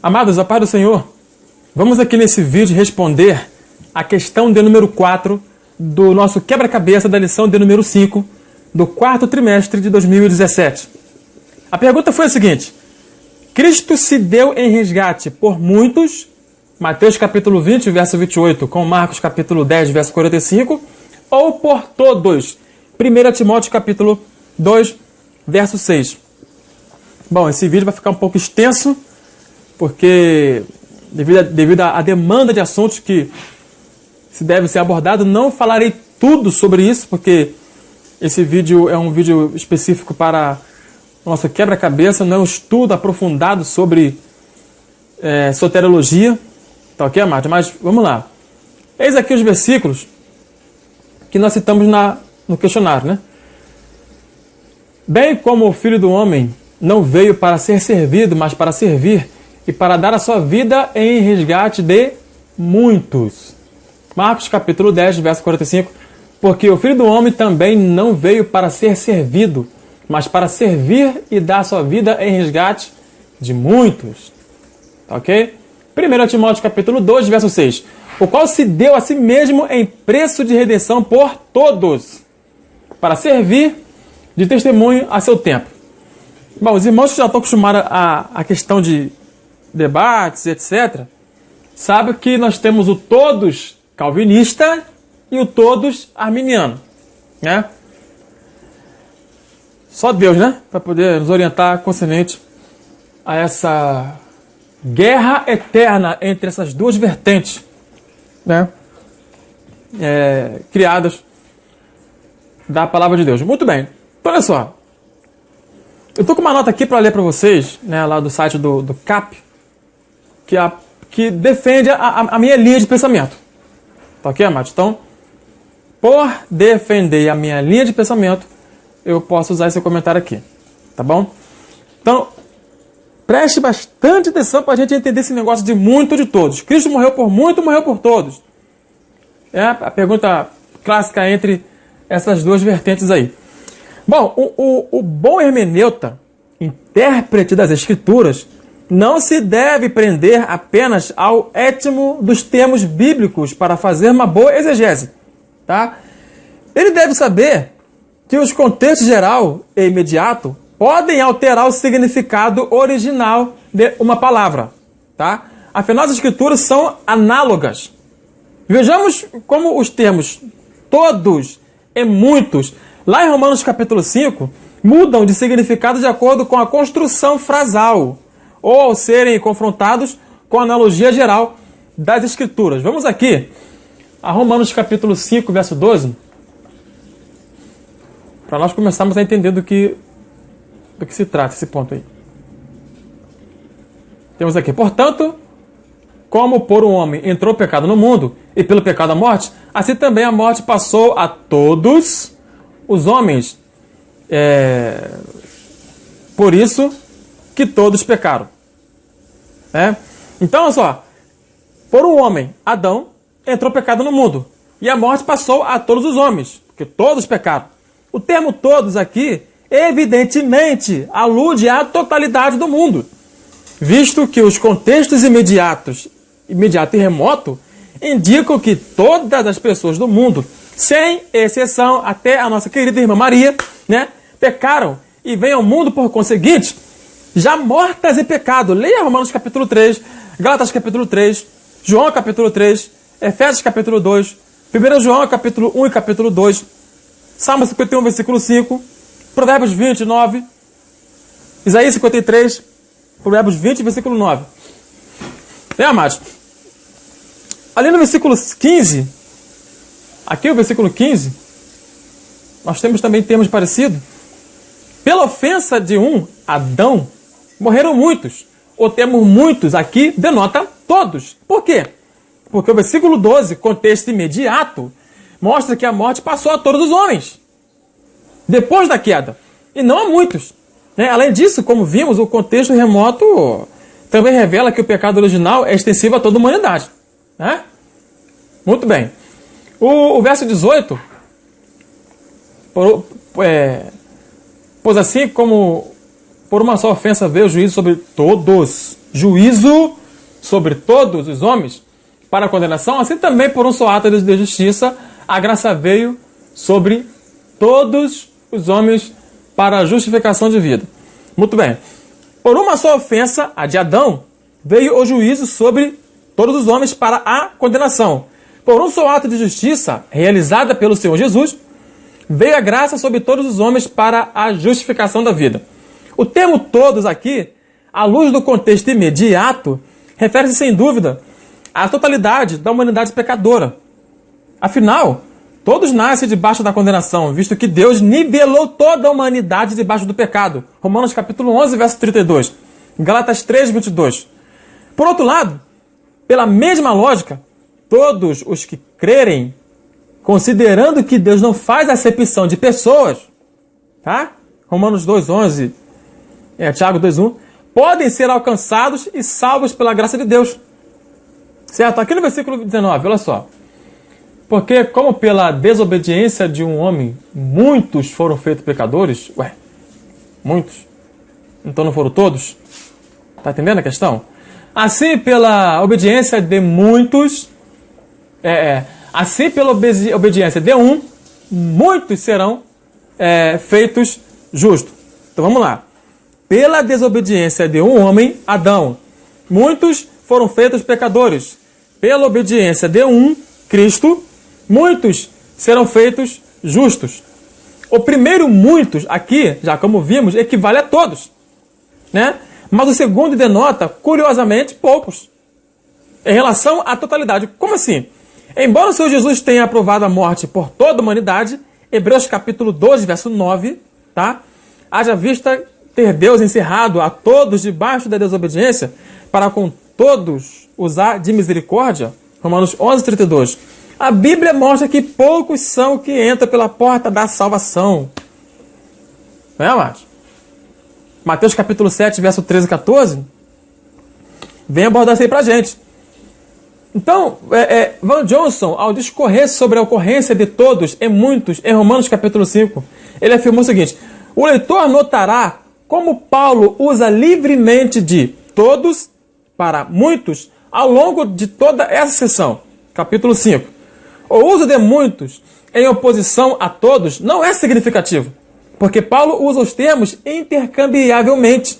Amados, a paz do Senhor, vamos aqui nesse vídeo responder a questão de número 4 do nosso quebra-cabeça da lição de número 5 do quarto trimestre de 2017. A pergunta foi a seguinte: Cristo se deu em resgate por muitos, Mateus capítulo 20, verso 28, com Marcos capítulo 10, verso 45, ou por todos, 1 Timóteo capítulo 2, verso 6. Bom, esse vídeo vai ficar um pouco extenso, porque devido à demanda de assuntos que se deve ser abordado, não falarei tudo sobre isso, porque esse vídeo é um vídeo específico para nosso quebra-cabeça, não é um estudo aprofundado sobre soteriologia. Tá ok, amado? Mas vamos lá. Eis aqui os versículos que nós citamos no questionário, né? Bem como o Filho do Homem não veio para ser servido, mas para servir e para dar a sua vida em resgate de muitos. Marcos capítulo 10, verso 45. Porque o Filho do Homem também não veio para ser servido, mas para servir e dar a sua vida em resgate de muitos. Tá ok? 1 Timóteo capítulo 2, verso 6. O qual se deu a si mesmo em preço de redenção por todos, para servir de testemunho a seu tempo. Bom, os irmãos que já estão acostumados à questão de debates, etc., sabem que nós temos o todos calvinista e o todos arminiano, né? Só Deus, né? Para poder nos orientar concernente a essa guerra eterna entre essas duas vertentes, né? Criadas da palavra de Deus. Muito bem. Então, olha só. Eu estou com uma nota aqui para ler para vocês, né, lá do site do CAP, que defende a minha linha de pensamento. Tá ok, amados? Então, por defender a minha linha de pensamento, eu posso usar esse comentário aqui. Tá bom? Então, preste bastante atenção para a gente entender esse negócio de muito de todos. Cristo morreu por muito, morreu por todos. É a pergunta clássica entre essas duas vertentes aí. Bom, o bom hermeneuta, intérprete das Escrituras, não se deve prender apenas ao étimo dos termos bíblicos para fazer uma boa exegese. Tá? Ele deve saber que os contextos geral e imediato podem alterar o significado original de uma palavra. Tá? Afinal, as Escrituras são análogas. Vejamos como os termos todos e muitos, lá em Romanos capítulo 5, mudam de significado de acordo com a construção frasal, ou ao serem confrontados com a analogia geral das Escrituras. Vamos aqui a Romanos capítulo 5, verso 12, para nós começarmos a entender do que se trata esse ponto aí. Temos aqui: portanto, como por um homem entrou o pecado no mundo, e pelo pecado a morte, assim também a morte passou a todos os homens. Por isso que todos pecaram. Então, olha só. Por um homem, Adão, entrou o pecado no mundo, e a morte passou a todos os homens, porque todos pecaram. O termo todos aqui, evidentemente, alude à totalidade do mundo, visto que os contextos imediato e remoto, indicam que todas as pessoas do mundo, sem exceção, até a nossa querida irmã Maria, né, pecaram e vêm ao mundo, por conseguinte, já mortas em pecado. Leia Romanos capítulo 3, Gálatas capítulo 3, João capítulo 3, Efésios capítulo 2, 1 João capítulo 1 e capítulo 2, Salmo 51, versículo 5, Provérbios 29, Isaías 53, Provérbios 20, versículo 9. Amados? Ali no versículo 15, aqui o versículo 15, nós temos também termos parecidos. Pela ofensa de um, Adão, morreram muitos. O termo muitos aqui denota todos. Por quê? Porque o versículo 12, contexto imediato, mostra que a morte passou a todos os homens, depois da queda, e não a muitos. Além disso, como vimos, o contexto remoto também revela que o pecado original é extensivo a toda a humanidade. Muito bem. O verso 18, pois assim como por uma só ofensa veio o juízo sobre todos, juízo sobre todos os homens para a condenação, assim também por um só ato de justiça, a graça veio sobre todos os homens para a justificação de vida. Muito bem. Por uma só ofensa, a de Adão, veio o juízo sobre todos os homens para a condenação. Por um só ato de justiça, realizada pelo Senhor Jesus, veio a graça sobre todos os homens para a justificação da vida. O termo todos aqui, à luz do contexto imediato, refere-se sem dúvida à totalidade da humanidade pecadora. Afinal, todos nascem debaixo da condenação, visto que Deus nivelou toda a humanidade debaixo do pecado. Romanos capítulo 11, verso 32. Gálatas 3, 22. Por outro lado, pela mesma lógica, todos os que crerem, considerando que Deus não faz acepção de pessoas, tá? Romanos 2, 11, Tiago 2, 1, podem ser alcançados e salvos pela graça de Deus. Certo? Aqui no versículo 19, olha só. Porque como pela desobediência de um homem, muitos foram feitos pecadores. Ué, muitos? Então não foram todos? Tá entendendo a questão? Assim pela obediência de muitos, assim pela obediência de um, muitos serão feitos justos. Então vamos lá. Pela desobediência de um homem, Adão, muitos foram feitos pecadores. Pela obediência de um, Cristo, muitos serão feitos justos. O primeiro muitos aqui, já como vimos, equivale a todos, né? Mas o segundo denota, curiosamente, poucos. Em relação à totalidade. Como assim? Embora o Senhor Jesus tenha aprovado a morte por toda a humanidade, Hebreus capítulo 12, verso 9, tá? Haja vista ter Deus encerrado a todos debaixo da desobediência, para com todos usar de misericórdia, Romanos 11, 32. A Bíblia mostra que poucos são que entram pela porta da salvação. Não é, amados? Mateus capítulo 7, verso 13 e 14, vem abordar isso aí pra gente. Então, Van Johnson, ao discorrer sobre a ocorrência de todos e muitos em Romanos capítulo 5, ele afirmou o seguinte: o leitor notará como Paulo usa livremente de todos para muitos ao longo de toda essa seção, capítulo 5. O uso de muitos em oposição a todos não é significativo, porque Paulo usa os termos intercambiavelmente.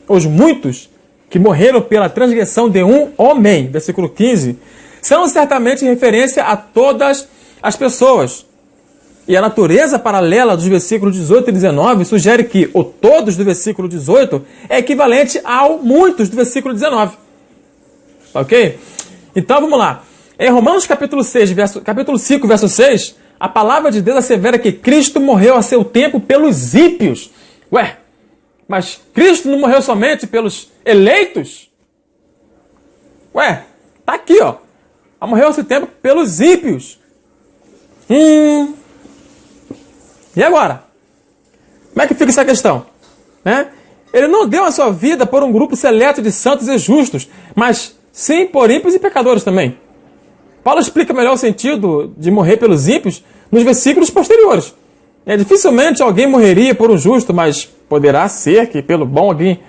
Os muitos que morreram pela transgressão de um homem, versículo 15, são certamente referência a todas as pessoas. E a natureza paralela dos versículos 18 e 19 sugere que o todos do versículo 18 é equivalente ao muitos do versículo 19. Ok? Então vamos lá. Em Romanos capítulo 5, verso 6, a palavra de Deus assevera que Cristo morreu a seu tempo pelos ímpios. Ué, mas Cristo não morreu somente pelos eleitos? Ué, tá aqui, ó. Morreu a seu tempo pelos ímpios. E agora? Como é que fica essa questão? Né? Ele não deu a sua vida por um grupo seleto de santos e justos, mas sim por ímpios e pecadores também. Paulo explica melhor o sentido de morrer pelos ímpios nos versículos posteriores. Dificilmente alguém morreria por um justo, mas poderá ser que pelo bom alguém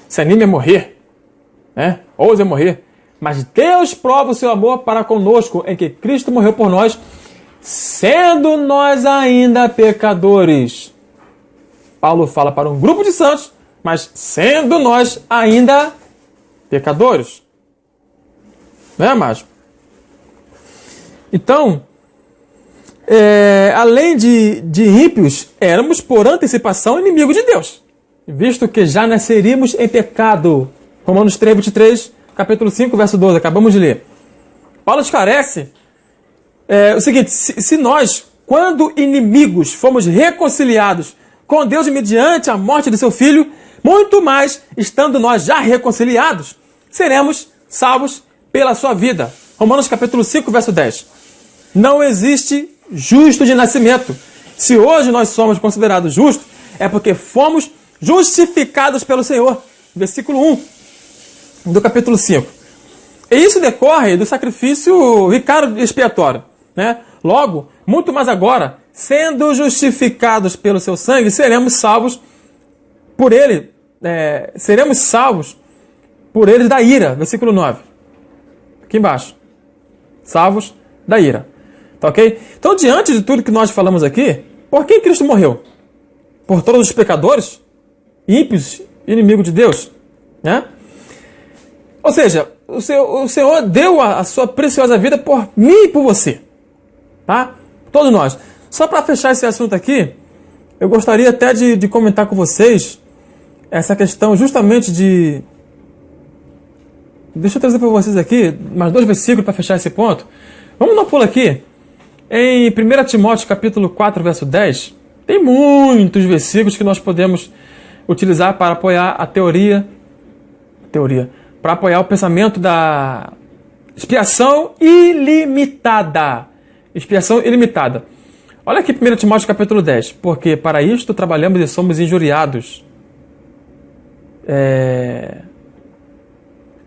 se anime a morrer, né? Ouse a morrer. Mas Deus prova o seu amor para conosco em que Cristo morreu por nós, sendo nós ainda pecadores. Paulo fala para um grupo de santos, mas sendo nós ainda pecadores. Não é, amados? Então, além de ímpios, éramos por antecipação inimigos de Deus, visto que já nasceríamos em pecado. Romanos 3, 23, capítulo 5, verso 12, acabamos de ler. Paulo esclarece o seguinte: se nós, quando inimigos, fomos reconciliados com Deus mediante a morte de seu Filho, muito mais, estando nós já reconciliados, seremos salvos pela sua vida. Romanos capítulo 5, verso 10. Não existe justo de nascimento. Se hoje nós somos considerados justos, é porque fomos justificados pelo Senhor. Versículo 1 do capítulo 5. E isso decorre do sacrifício vicário expiatório, né? Logo, muito mais agora, sendo justificados pelo seu sangue, seremos salvos por ele. Seremos salvos por eles da ira. Versículo 9. Aqui embaixo. Salvos da ira. Tá ok? Então, diante de tudo que nós falamos aqui, por que Cristo morreu? Por todos os pecadores? Ímpios, inimigos de Deus? Né? Ou seja, o Senhor deu a sua preciosa vida por mim e por você. Tá? Todos nós. Só para fechar esse assunto aqui, eu gostaria até de comentar com vocês essa questão justamente de... Deixa eu trazer para vocês aqui mais 2 versículos para fechar esse ponto. Vamos dar um pulo aqui. Em 1 Timóteo capítulo 4, verso 10, tem muitos versículos que nós podemos utilizar para apoiar a teoria, para apoiar o pensamento da expiação ilimitada. Expiação ilimitada. Olha aqui 1 Timóteo capítulo 10. Porque para isto trabalhamos e somos injuriados.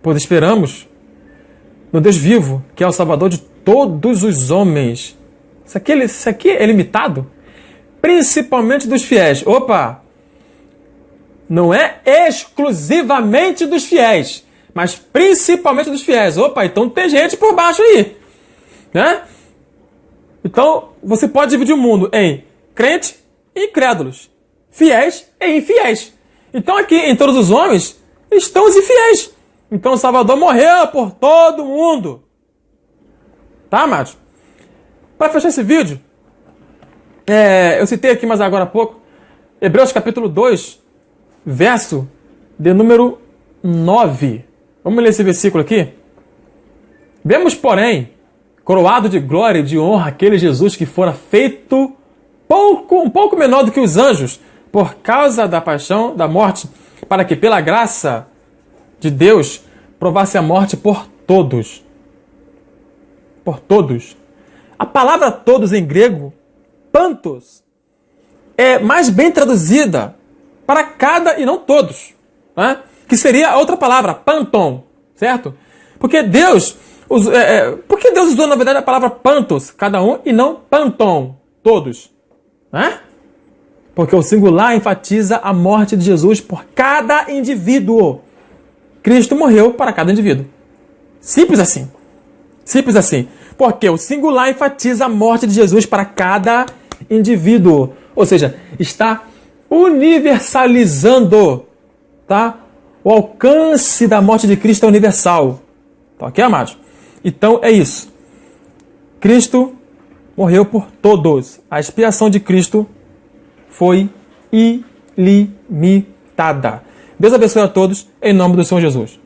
Pois esperamos no Deus vivo, que é o Salvador de todos os homens. Isso aqui é limitado? Principalmente dos fiéis. Opa! Não é exclusivamente dos fiéis, mas principalmente dos fiéis. Opa, então tem gente por baixo aí. Né? Então, você pode dividir o mundo em crente e incrédulos, fiéis e infiéis. Então aqui, em todos os homens, estão os infiéis. Então o Salvador morreu por todo mundo. Tá, amados? Para fechar esse vídeo, eu citei aqui mais agora há pouco, Hebreus capítulo 2, verso de número 9. Vamos ler esse versículo aqui? Vemos, porém, coroado de glória e de honra aquele Jesus que fora feito um pouco menor do que os anjos, por causa da paixão, da morte, para que pela graça de Deus provasse a morte por todos. Por todos. A palavra todos em grego, pantos, é mais bem traduzida para cada e não todos, né? Que seria a outra palavra, panton, certo? Porque Deus usou, na verdade, a palavra pantos, cada um, e não panton, todos, né? Porque o singular enfatiza a morte de Jesus por cada indivíduo. Cristo morreu para cada indivíduo. Simples assim. Simples assim. Porque o singular enfatiza a morte de Jesus para cada indivíduo. Ou seja, está universalizando, tá? O alcance da morte de Cristo é universal. Tá ok, amados? Então é isso. Cristo morreu por todos. A expiação de Cristo foi ilimitada. Deus abençoe a todos, em nome do Senhor Jesus.